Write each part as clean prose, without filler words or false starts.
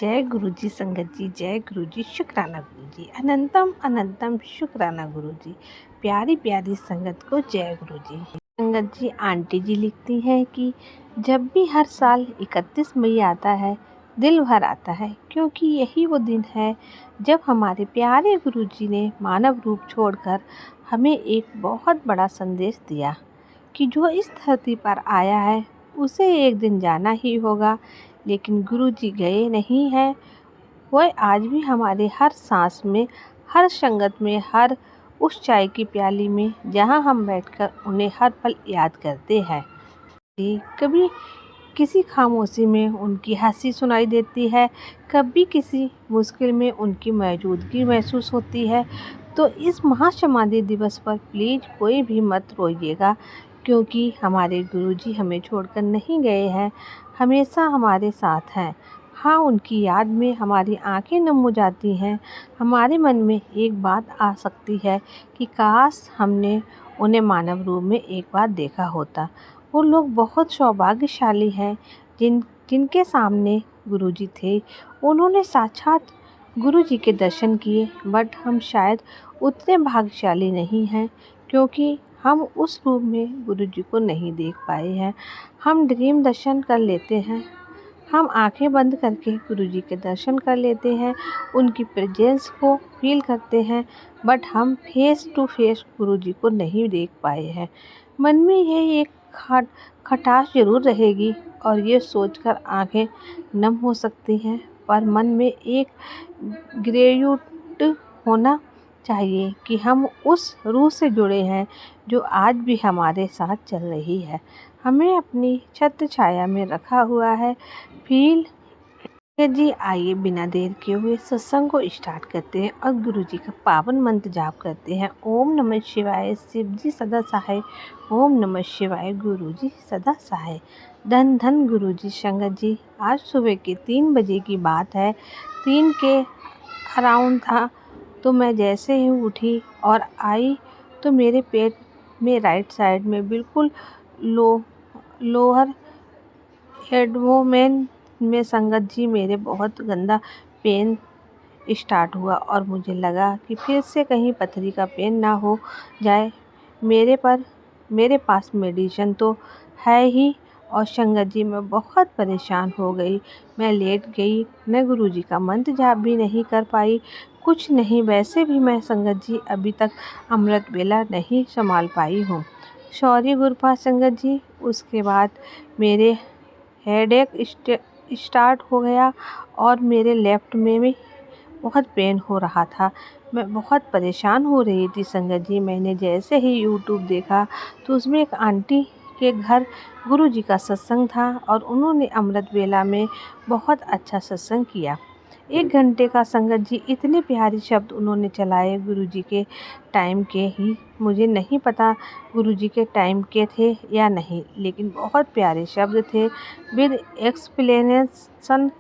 जय गुरुजी संगत जी, जय गुरुजी, शुक्राना गुरुजी, अनंतम अनंतम शुक्राना गुरुजी। प्यारी प्यारी संगत को जय गुरुजी। संगत जी, आंटी जी लिखती हैं कि जब भी हर साल 31 मई आता है दिल भर आता है, क्योंकि यही वो दिन है जब हमारे प्यारे गुरुजी ने मानव रूप छोड़कर हमें एक बहुत बड़ा संदेश दिया कि जो इस धरती पर आया है उसे एक दिन जाना ही होगा। लेकिन गुरुजी गए नहीं हैं, वह आज भी हमारे हर सांस में, हर संगत में, हर उस चाय की प्याली में जहाँ हम बैठकर उन्हें हर पल याद करते हैं। कभी किसी खामोशी में उनकी हंसी सुनाई देती है, कभी किसी मुश्किल में उनकी मौजूदगी महसूस होती है। तो इस महासमाधि दिवस पर प्लीज़ कोई भी मत रोइएगा, क्योंकि हमारे गुरुजी हमें छोड़कर नहीं गए हैं, हमेशा हमारे साथ हैं। हाँ, उनकी याद में हमारी आंखें नम हो जाती हैं। हमारे मन में एक बात आ सकती है कि काश हमने उन्हें मानव रूप में एक बार देखा होता। वो लोग बहुत सौभाग्यशाली हैं जिनके सामने गुरुजी थे। उन्होंने साक्षात गुरुजी के दर्शन किए, बट हम शायद उतने भाग्यशाली नहीं हैं, क्योंकि हम उस रूप में गुरुजी को नहीं देख पाए हैं। हम ड्रीम दर्शन कर लेते हैं, हम आंखें बंद करके गुरुजी के दर्शन कर लेते हैं, उनकी प्रेजेंस को फील करते हैं, बट हम फेस टू फेस गुरुजी को नहीं देख पाए हैं। मन में ये एक खटास जरूर रहेगी और ये सोचकर आंखें नम हो सकती हैं, पर मन में एक ग्रेट्यूड होना चाहिए कि हम उस रूह से जुड़े हैं जो आज भी हमारे साथ चल रही है, हमें अपनी छत्र छाया में रखा हुआ है। फील जी, आइए बिना देर किए हुए सत्संग को स्टार्ट करते हैं और गुरु जी का पावन मंत्र जाप करते हैं। ओम नमः शिवाय, शिव जी सदा सहाय। ओम नमः शिवाय, गुरु जी सदा सहाय। धन धन गुरु जी। संगत जी, आज सुबह के 3 बजे की बात है। 3 के अराउंड था, तो मैं जैसे ही उठी और आई तो मेरे पेट में राइट साइड में बिल्कुल लोअर एब्डोमेन में संगत जी मेरे बहुत गंदा पेन स्टार्ट हुआ और मुझे लगा कि फिर से कहीं पथरी का पेन ना हो जाए। मेरे पास मेडिसिन तो है ही, और संगत जी मैं बहुत परेशान हो गई। मैं लेट गई, मैं गुरुजी का मंत्र जाप भी नहीं कर पाई, कुछ नहीं। वैसे भी मैं संगत जी अभी तक अमृत वेला नहीं संभाल पाई हूँ। सॉरी गुरुपा संगत जी। उसके बाद मेरे हेडेक स्टार्ट हो गया और मेरे लेफ़्ट में भी बहुत पेन हो रहा था। मैं बहुत परेशान हो रही थी संगत जी। मैंने जैसे ही यूट्यूब देखा तो उसमें एक आंटी के घर गुरुजी का सत्संग था और उन्होंने अमृत वेला में बहुत अच्छा सत्संग किया। 1 घंटे का संगत जी, इतने प्यारे शब्द उन्होंने चलाए गुरुजी के टाइम के ही। मुझे नहीं पता गुरुजी के टाइम के थे या नहीं, लेकिन बहुत प्यारे शब्द थे विद एक्सप्लेनेशन।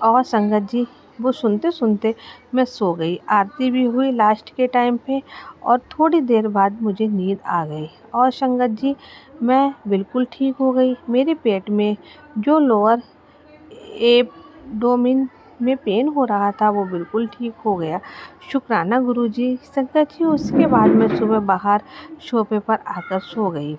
और संगत जी, वो सुनते सुनते मैं सो गई। आरती भी हुई लास्ट के टाइम पे और थोड़ी देर बाद मुझे नींद आ गई और संगत जी मैं बिल्कुल ठीक हो गई। मेरे पेट में जो लोअर एब्डोमेन में पेन हो रहा था वो बिल्कुल ठीक हो गया। शुक्राना गुरुजी। संगत जी, उसके बाद मैं सुबह बाहर सोफे पर आकर सो गई।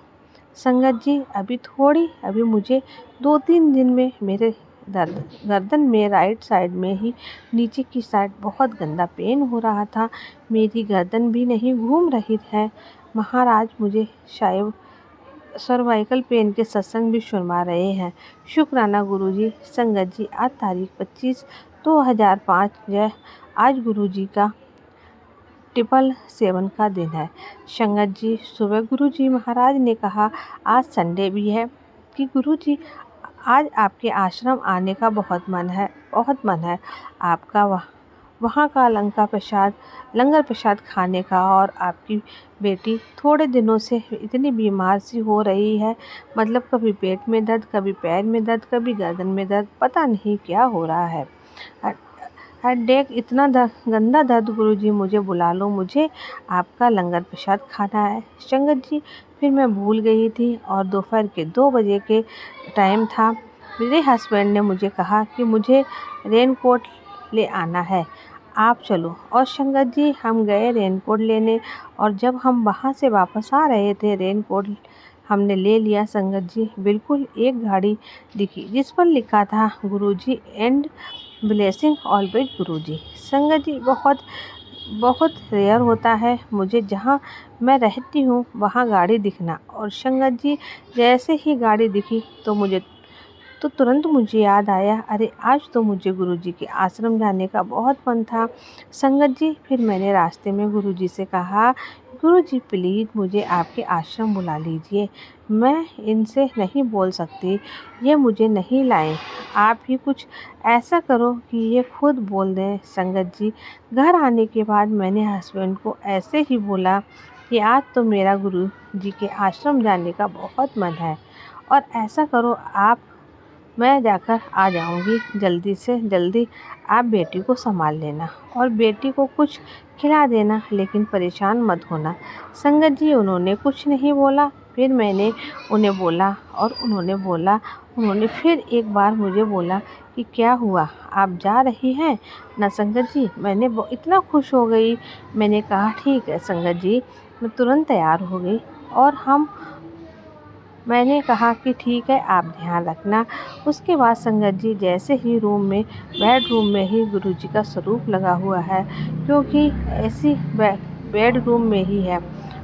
संगत जी, अभी मुझे 2-3 दिन में मेरे गर्दन में राइट साइड में ही नीचे की साइड बहुत गंदा पेन हो रहा था। मेरी गर्दन भी नहीं घूम रही है। महाराज मुझे शायद सर्वाइकल पेन के सत्संग भी सुनवा रहे हैं। शुक्राना गुरुजी। संगत जी, आज तारीख 25/2005 जय। आज गुरुजी का 777 का दिन है। संगत जी, सुबह गुरुजी महाराज ने कहा आज संडे भी है कि गुरुजी आज आपके आश्रम आने का बहुत मन है आपका। वहाँ का लंगर प्रसाद खाने का। और आपकी बेटी थोड़े दिनों से इतनी बीमार सी हो रही है, मतलब कभी पेट में दर्द, कभी पैर में दर्द, कभी गर्दन में दर्द, पता नहीं क्या हो रहा है। हेडेक, इतना गंदा दर्द। गुरुजी मुझे बुला लो, मुझे आपका लंगर प्रसाद खाना है। संगत जी, फिर मैं भूल गई थी और दोपहर के 2 बजे के टाइम था। मेरे हस्बैंड ने मुझे कहा कि मुझे रेनकोट ले आना है, आप चलो। और संगत जी हम गए रेनकोट लेने, और जब हम वहाँ से वापस आ रहे थे रेनकोट हमने ले लिया संगत जी। बिल्कुल एक गाड़ी दिखी जिस पर लिखा था गुरुजी एंड ब्लेसिंग ऑलवेज गुरुजी। संगत जी बहुत बहुत रेयर होता है मुझे जहाँ मैं रहती हूँ वहाँ गाड़ी दिखना। और संगत जी जैसे ही गाड़ी दिखी तो तुरंत मुझे याद आया, अरे आज तो मुझे गुरुजी के आश्रम जाने का बहुत मन था। संगत जी फिर मैंने रास्ते में गुरुजी से कहा, गुरुजी प्लीज़ मुझे आपके आश्रम बुला लीजिए, मैं इनसे नहीं बोल सकती, ये मुझे नहीं लाएं, आप ही कुछ ऐसा करो कि ये खुद बोल दें। संगत जी घर आने के बाद मैंने हस्बैंड को ऐसे ही बोला कि आज तो मेरा गुरुजी के आश्रम जाने का बहुत मन है, और ऐसा करो आप, मैं जाकर आ जाऊंगी जल्दी से जल्दी, आप बेटी को संभाल लेना और बेटी को कुछ खिला देना, लेकिन परेशान मत होना। संगत जी उन्होंने कुछ नहीं बोला। फिर मैंने उन्हें बोला और उन्होंने फिर एक बार मुझे बोला कि क्या हुआ, आप जा रही हैं ना संगत जी। मैंने इतना खुश हो गई, मैंने कहा ठीक है संगत जी, मैं तुरंत तैयार हो गई और मैंने कहा कि ठीक है आप ध्यान रखना। उसके बाद संगत जी जैसे ही बेडरूम में ही गुरुजी का स्वरूप लगा हुआ है, क्योंकि ऐसी बेडरूम में ही है,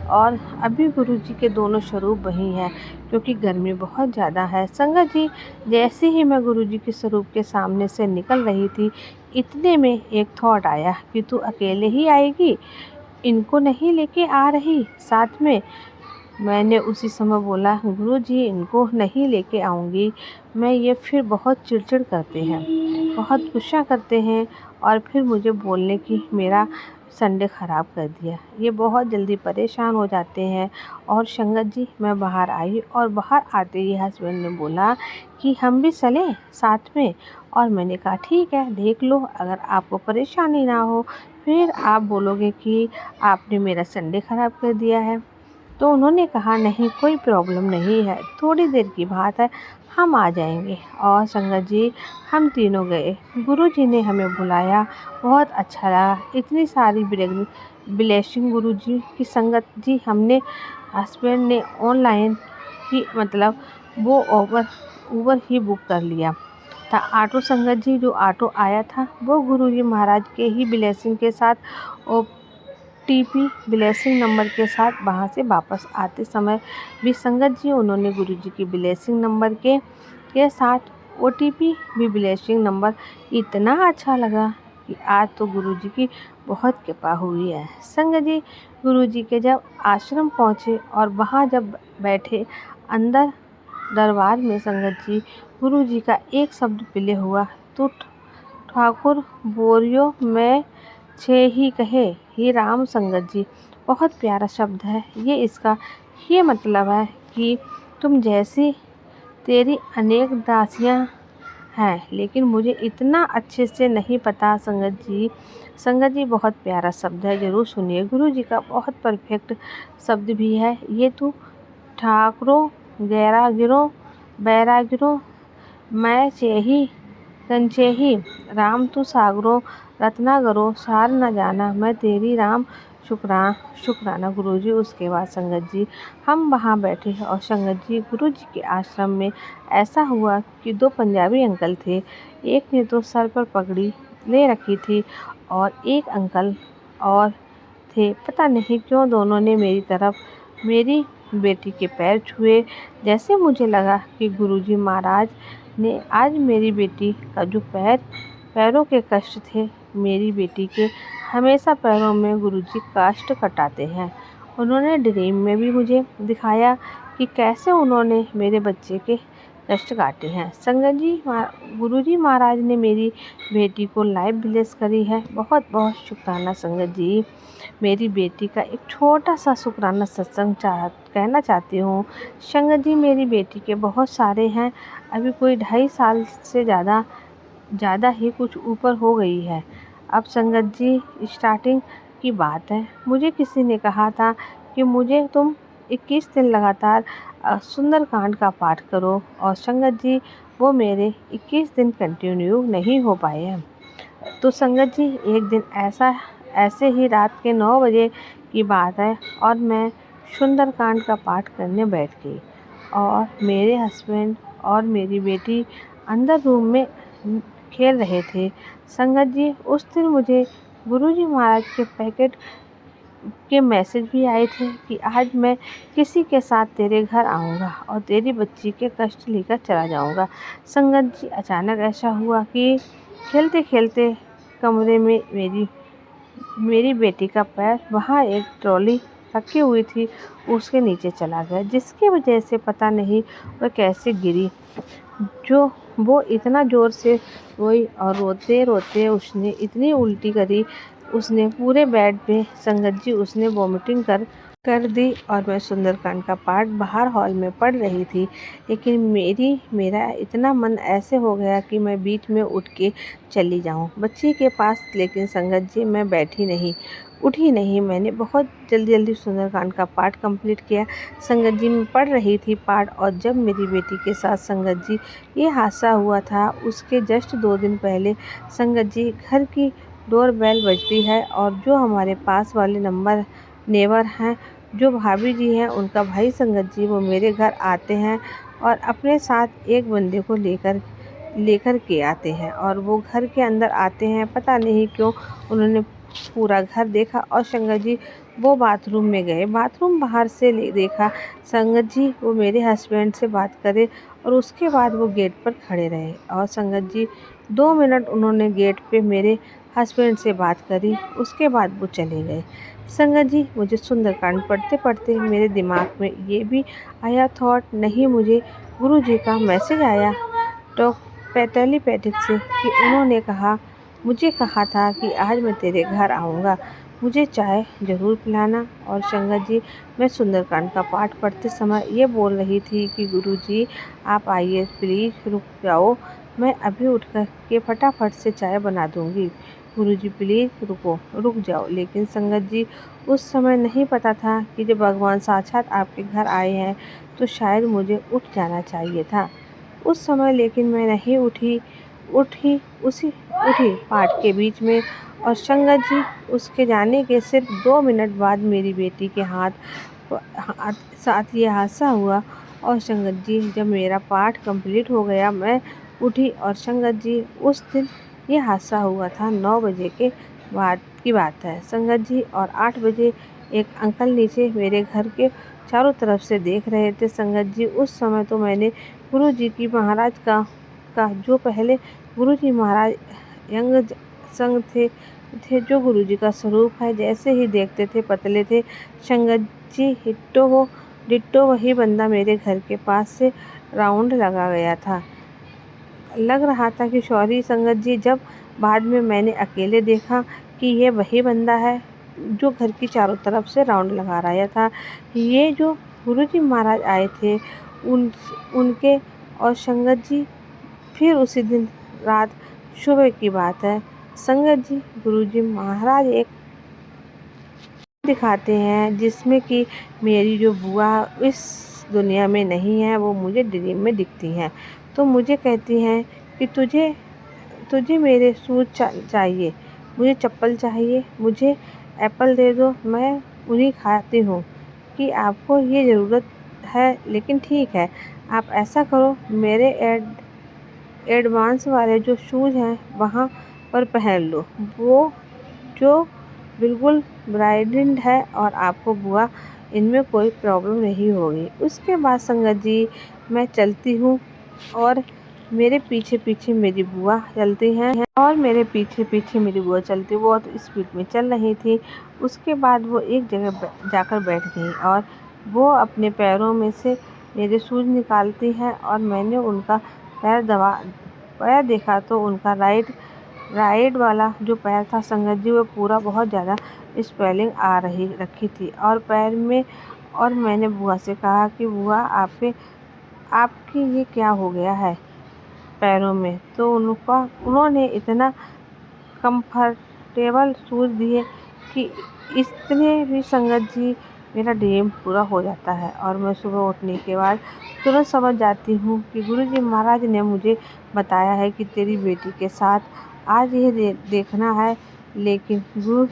और अभी गुरुजी के दोनों स्वरूप वहीं हैं क्योंकि गर्मी बहुत ज़्यादा है। संगत जी जैसे ही मैं गुरुजी के स्वरूप के सामने से निकल रही थी, इतने में एक थॉट आया कि तू अकेले ही आएगी, इनको नहीं लेके आ रही साथ में। मैंने उसी समय बोला, गुरुजी इनको नहीं लेके आऊँगी मैं, ये फिर बहुत चिड़चिड़ करते हैं, बहुत गुस्सा करते हैं, और फिर मुझे बोलने की मेरा संडे ख़राब कर दिया, ये बहुत जल्दी परेशान हो जाते हैं। और संगत जी मैं बाहर आई और बाहर आते ही हस्बैंड ने बोला कि हम भी चलें साथ में, और मैंने कहा ठीक है देख लो, अगर आपको परेशानी ना हो फिर आप बोलोगे कि आपने मेरा संडे ख़राब कर दिया है। तो उन्होंने कहा नहीं कोई प्रॉब्लम नहीं है, थोड़ी देर की बात है, हम आ जाएंगे। और संगत जी हम तीनों गए, गुरुजी ने हमें बुलाया, बहुत अच्छा लगा, इतनी सारी ब्लेसिंग गुरुजी की। संगत जी हमने हस्बैंड ने ऑनलाइन ही मतलब वो ऊबर ही बुक कर लिया था ऑटो। संगत जी जो ऑटो आया था वो गुरुजी महाराज के ही ब्लेसिंग के साथ OTP ब्लेसिंग नंबर के साथ वहाँ से वापस आते समय भी संगत जी उन्होंने गुरुजी की ब्लेसिंग नंबर के साथ OTP भी ब्लेसिंग नंबर, इतना अच्छा लगा कि आज तो गुरुजी की बहुत कृपा हुई है। संगत जी गुरुजी के जब आश्रम पहुँचे और वहाँ जब बैठे अंदर दरबार में, संगत जी गुरुजी का एक शब्द पिले हुआ तो ठाकुर बोरियो में छे ही कहे ही राम। संगत जी बहुत प्यारा शब्द है ये, इसका ये मतलब है कि तुम जैसी तेरी अनेक दासियां हैं, लेकिन मुझे इतना अच्छे से नहीं पता। संगत जी बहुत प्यारा शब्द है, ज़रूर सुनिए। गुरुजी का बहुत परफेक्ट शब्द भी है ये, तू ठाकुरो गैरा गिरो बैरा गिरो मैं चेही कंचेही राम तू सागरो रत्नागरो सार न जाना मैं तेरी राम शुक्राना। गुरुजी उसके बाद संगत जी हम वहाँ बैठे और संगत जी गुरुजी के आश्रम में ऐसा हुआ कि दो पंजाबी अंकल थे, एक ने तो सर पर पगड़ी ले रखी थी और एक अंकल और थे, पता नहीं क्यों दोनों ने मेरी बेटी के पैर छुए। जैसे मुझे लगा कि गुरुजी महाराज ने आज मेरी बेटी का जो पैरों के कष्ट थे, मेरी बेटी के हमेशा पैरों में गुरुजी कष्ट कटाते हैं। उन्होंने ड्रीम में भी मुझे दिखाया कि कैसे उन्होंने मेरे बच्चे के कष्ट काटे हैं। संगत जी गुरुजी महाराज ने मेरी बेटी को लाइफ ब्लेस करी है, बहुत बहुत शुक्राना। संगत जी मेरी बेटी का एक छोटा सा शुक्राना सत्संग कहना चाहती हूँ। संगत जी मेरी बेटी के बहुत सारे हैं, अभी कोई 2.5 साल से ज़्यादा ही कुछ ऊपर हो गई है। अब संगत जी स्टार्टिंग की बात है, मुझे किसी ने कहा था कि मुझे तुम 21 दिन लगातार सुंदरकांड का पाठ करो, और संगत जी वो मेरे 21 दिन कंटिन्यू नहीं हो पाए हैं। तो संगत जी, एक दिन ऐसे ही रात के 9 बजे की बात है और मैं सुंदरकांड का पाठ करने बैठ गई और मेरे हस्बैंड और मेरी बेटी अंदर रूम में खेल रहे थे। संगत जी, उस दिन मुझे गुरुजी महाराज के पैकेट के मैसेज भी आए थे कि आज मैं किसी के साथ तेरे घर आऊँगा और तेरी बच्ची के कष्ट लेकर चला जाऊँगा। संगत जी, अचानक ऐसा हुआ कि खेलते खेलते कमरे में मेरी बेटी का पैर वहाँ एक ट्रॉली रखी हुई थी उसके नीचे चला गया, जिसकी वजह से पता नहीं वह कैसे गिरी। जो वो इतना ज़ोर से रोई और रोते रोते उसने इतनी उल्टी करी, उसने पूरे बेड पे संगत जी उसने वॉमिटिंग कर दी और मैं सुंदरकांड का पाठ बाहर हॉल में पढ़ रही थी। लेकिन मेरा इतना मन ऐसे हो गया कि मैं बीच में उठ के चली जाऊं बच्ची के पास, लेकिन संगत जी मैं बैठी नहीं, उठी नहीं। मैंने बहुत जल्दी जल्दी सुंदरकांड का पाठ कंप्लीट किया। संगत जी मैं पढ़ रही थी पाठ, और जब मेरी बेटी के साथ संगत जी ये हादसा हुआ था, उसके जस्ट 2 दिन पहले संगत जी घर की डोरबेल बजती है और जो हमारे पास वाले नेबर हैं, जो भाभी जी हैं, उनका भाई संगत जी वो मेरे घर आते हैं और अपने साथ एक बंदे को लेकर के आते हैं और वो घर के अंदर आते हैं। पता नहीं क्यों उन्होंने पूरा घर देखा और संगत जी वो बाथरूम में गए। बाथरूम बाहर से देखा, संगत जी वो मेरे हस्बैंड से बात करे और उसके बाद वो गेट पर खड़े रहे और संगत जी 2 मिनट उन्होंने गेट पे मेरे हस्बैंड से बात करी, उसके बाद वो चले गए। संगत जी, मुझे सुंदरकांड पढ़ते पढ़ते मेरे दिमाग में ये भी आया थॉट, नहीं मुझे गुरु जी का मैसेज आया तो टेलीपैथिक से कि उन्होंने मुझे कहा था कि आज मैं तेरे घर आऊँगा, मुझे चाय ज़रूर पिलाना। और संगत जी, मैं सुंदरकांड का पाठ पढ़ते समय ये बोल रही थी कि गुरुजी आप आइए प्लीज़, रुक जाओ, मैं अभी उठ कर के फटाफट से चाय बना दूँगी। गुरुजी प्लीज़ रुक जाओ। लेकिन संगत जी, उस समय नहीं पता था कि जब भगवान साक्षात आपके घर आए हैं तो शायद मुझे उठ जाना चाहिए था उस समय, लेकिन मैं नहीं उठी पाठ के बीच में। और संगत जी, उसके जाने के सिर्फ 2 मिनट बाद मेरी बेटी के साथ ये हादसा हुआ। और संगत जी, जब मेरा पाठ कंप्लीट हो गया मैं उठी और संगत जी उस दिन ये हादसा हुआ था 9 बजे के बाद की बात है संगत जी। और 8 बजे एक अंकल नीचे मेरे घर के चारों तरफ से देख रहे थे संगत जी। उस समय तो मैंने गुरु जी की महाराज का जो पहले गुरु जी महाराज यंग संग थे जो गुरु जी का स्वरूप है, जैसे ही देखते थे पतले थे संगत जी, डिट्टो वही बंदा मेरे घर के पास से राउंड लगा गया था। लग रहा था कि सॉरी संगत जी, जब बाद में मैंने अकेले देखा कि ये वही बंदा है जो घर की चारों तरफ से राउंड लगा रहा था। ये जो गुरुजी महाराज आए थे उनके और संगत जी, फिर उसी दिन रात सुबह की बात है संगत जी, गुरुजी महाराज एक दिखाते हैं जिसमें कि मेरी जो बुआ इस दुनिया में नहीं है, वो मुझे ड्रीम में दिखती हैं। तो मुझे कहती हैं कि तुझे मेरे शूज़ चाहिए, मुझे चप्पल चाहिए, मुझे एप्पल दे दो, मैं उन्हीं खाती हूँ कि आपको ये ज़रूरत है। लेकिन ठीक है, आप ऐसा करो, मेरे एडवांस वाले जो शूज़ हैं वहाँ पर पहन लो, वो जो बिल्कुल ब्रांडेड है और आपको बुआ इनमें कोई प्रॉब्लम नहीं होगी। उसके बाद संगत जी मैं चलती हूँ और मेरे पीछे पीछे मेरी बुआ चलती हैं और मेरे पीछे पीछे मेरी बुआ चलती, बहुत स्पीड में चल रही थी। उसके बाद वो एक जगह जाकर बैठ गई और वो अपने पैरों में से मेरे शूज़ निकालती हैं और मैंने उनका पैर देखा तो उनका राइट वाला जो पैर था संगत जी, वो पूरा बहुत ज़्यादा स्वेलिंग रखी थी और पैर में। और मैंने बुआ से कहा कि बुआ आपके ये क्या हो गया है पैरों में। तो उन्होंने इतना कंफर्टेबल शूज़ दिए कि इसने भी संगत जी मेरा ड्रीम पूरा हो जाता है। और मैं सुबह उठने के बाद तुरंत समझ जाती हूँ कि गुरुजी महाराज ने मुझे बताया है कि तेरी बेटी के साथ आज ये देखना है, लेकिन गुरु